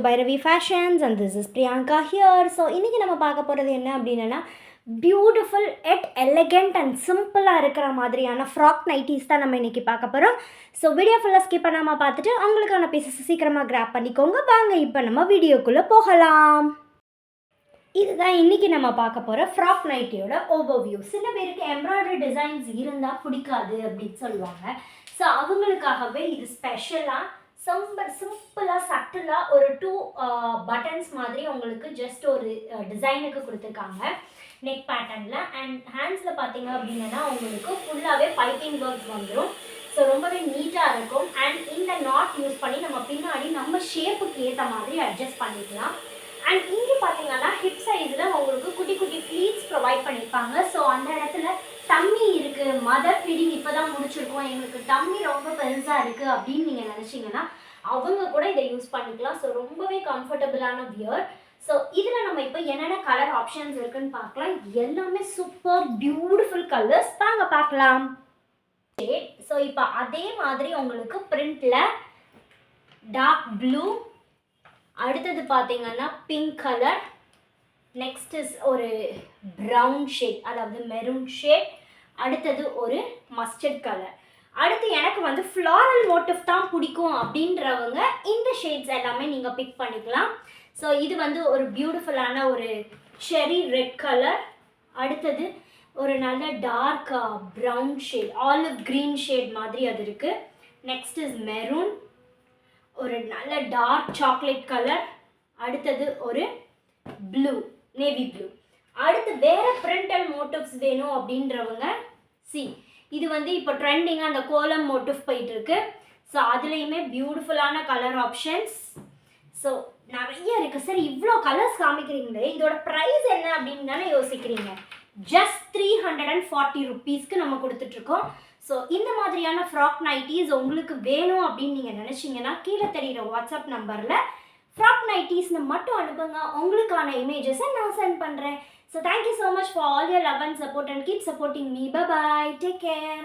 Bhairavi Fashions and this is Priyanka here. So இன்னைக்கு நம்ம பார்க்க போகிறது என்ன அப்படின்னா பியூட்டிஃபுல் எட் எலகண்ட் அண்ட் சிம்பிளாக இருக்கிற மாதிரியான ஃப்ராக் நைட்டிஸ் தான் நம்ம இன்றைக்கி பார்க்க போகிறோம். ஸோ வீடியோ ஃபுல்லாக ஸ்கிப் பண்ணாமல் பார்த்துட்டு அவங்களுக்கான பீசஸ் சீக்கிரமாக கிராப் பண்ணிக்கோங்க. வாங்க இப்போ நம்ம வீடியோக்குள்ளே போகலாம். இதுதான் இன்றைக்கி நம்ம பார்க்க போகிற ஃப்ராக் நைட்டியோட ஓவர்வியூ. சில பேருக்கு எம்ப்ராய்டரி டிசைன்ஸ் இருந்தால் பிடிக்காது அப்படின்னு சொல்லுவாங்க. ஸோ அவங்களுக்காகவே இது ஸ்பெஷலாக சிம்பிளாக சட்டிலாக ஒரு 2 பட்டன்ஸ் மாதிரி உங்களுக்கு ஜஸ்ட் ஒரு டிசைனுக்கு கொடுத்துருக்காங்க நெக் பேட்டர்னில். அண்ட் ஹேண்ட்ஸில் பார்த்தீங்க அப்படின்னா உங்களுக்கு ஃபுல்லாகவே பைப்பிங் ஒர்க்ஸ் வந்துடும். ஸோ ரொம்பவே நீட்டாக இருக்கும். அண்ட் இந்த நாட் யூஸ் பண்ணி நம்ம பின்னாடி நம்ம ஷேப்புக்கு ஏற்ற மாதிரி அட்ஜஸ்ட் பண்ணிக்கலாம். அண்ட் இங்கே பார்த்தீங்கன்னா ஹிப் சைஸில் உங்களுக்கு குட்டி குட்டி ஃப்ளீட்ஸ் ப்ரொவைட் பண்ணியிருப்பாங்க. ஸோ அந்த இடத்துல டம்மி இருக்குது, மதர் ஃபீடிங் இப்போ தான் முடிச்சிருக்கோம், எங்களுக்கு டம்மி ரொம்ப பெருசாக இருக்குது அப்படின்னு நீங்கள் நினச்சிங்கன்னா அவங்க கூட இதை யூஸ் பண்ணிக்கலாம். ஸோ ரொம்பவே கம்ஃபர்டபுளான வியர். ஸோ இதில் நம்ம இப்போ என்னென்ன கலர் ஆப்ஷன்ஸ் இருக்குன்னு பார்க்கலாம். எல்லாமே சூப்பர் பியூட்டிஃபுல் கலர்ஸ் தாங்க பார்க்கலாம். ஸோ இப்போ அதே மாதிரி உங்களுக்கு பிரிண்டில் டார்க் ப்ளூ, அடுத்தது பார்த்தீங்கன்னா பிங்க் கலர், நெக்ஸ்ட் இஸ் ஒரு ப்ரௌன் ஷேட் அதாவது மெரூன் ஷேட், அடுத்தது ஒரு மஸ்டர்ட் கலர். அடுத்து எனக்கு வந்து ஃப்ளாரல் மோட்டிவ் தான் பிடிக்கும் அப்படின்றவங்க இந்த ஷேட்ஸ் எல்லாமே நீங்கள் பிக் பண்ணிக்கலாம். ஸோ இது வந்து ஒரு பியூட்டிஃபுல்லான ஒரு செரி ரெட் கலர், அடுத்தது ஒரு நல்ல dark brown shade, olive green shade மாதிரி அது இருக்குது. நெக்ஸ்ட் இஸ் மெரூன், ஒரு நல்ல டார்க் சாக்லேட் கலர், அடுத்தது ஒரு ப்ளூ, நேவி ப்ளூ. அடுத்து வேறு பிரிண்டல் மோட்டிவ்ஸ் வேணும் அப்படின்றவங்க இது வந்து இப்போ ட்ரெண்டிங்காக அந்த கோலம் மோட்டிவ் போயிட்டுருக்கு. ஸோ அதுலேயுமே பியூட்டிஃபுல்லான கலர் ஆப்ஷன்ஸ். ஸோ நிறைய இருக்குது. சார் இவ்வளோ கலர்ஸ் காமிக்கிறீங்களே, இதோட ப்ரைஸ் என்ன அப்படின்னு தானே யோசிக்கிறீங்க. ஜஸ்ட் 340 ருப்பீஸ்க்கு நம்ம கொடுத்துட்ருக்கோம். ஸோ இந்த மாதிரியான ஃப்ராக் நைட்டிஸ் உங்களுக்கு வேணும் அப்படின்னு நீங்கள் நினச்சிங்கன்னா கீழே தெரிகிற வாட்ஸ்அப் நம்பரில் ஃப்ராக் நைட்டிஸ்னு மட்டும் அனுப்புங்க. உங்களுக்கான இமேஜஸை நான் சென்ட் பண்ணுறேன். So thank you so much for all your love and support and keep supporting me. Bye bye. Take care.